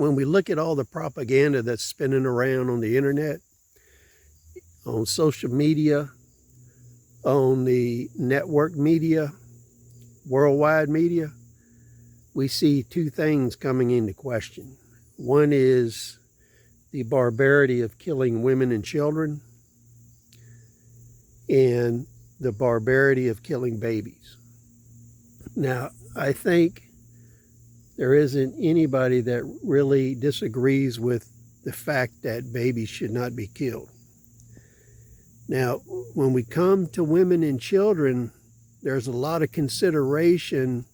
when we look at all the propaganda that's spinning around on the internet, on social media, on the network media, worldwide media, we see two things coming into question. One is the barbarity of killing women and children, and the barbarity of killing babies. Now, I think there isn't anybody that really disagrees with the fact that babies should not be killed. Now, when we come to women and children, there's a lot of consideration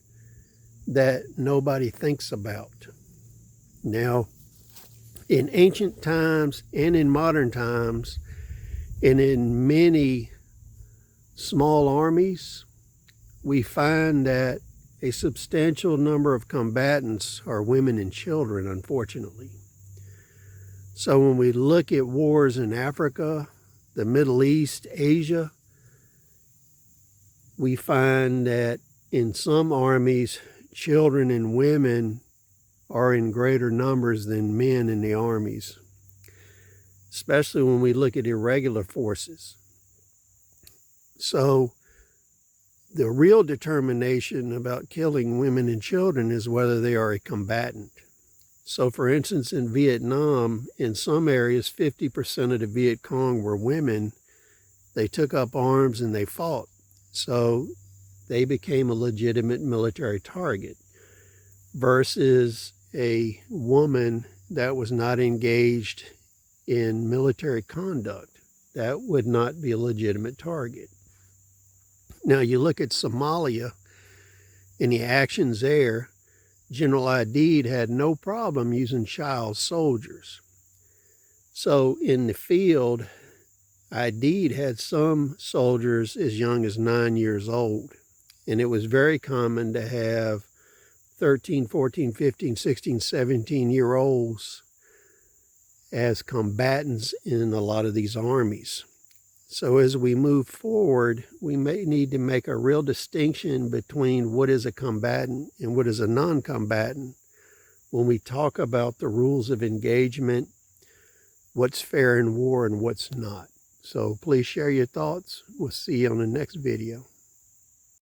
that nobody thinks about. Now, in ancient times and in modern times, and in many small armies, we find that a substantial number of combatants are women and children, unfortunately. So when we look at wars in Africa, the Middle East, Asia, we find that in some armies, children and women are in greater numbers than men in the armies, especially when we look at irregular forces. So the real determination about killing women and children is whether they are a combatant. So for instance, in Vietnam, in some areas, 50% of the Viet Cong were women. They took up arms and they fought. So they became a legitimate military target versus a woman that was not engaged in military conduct. That would not be a legitimate target. Now you look at Somalia and the actions there, General Aidid had no problem using child soldiers. So in the field, Aidid had some soldiers as young as 9 years old. And it was very common to have 13, 14, 15, 16, 17-year-olds as combatants in a lot of these armies. So as we move forward, we may need to make a real distinction between what is a combatant and what is a non-combatant when we talk about the rules of engagement, what's fair in war and what's not. So please share your thoughts. We'll see you on the next video.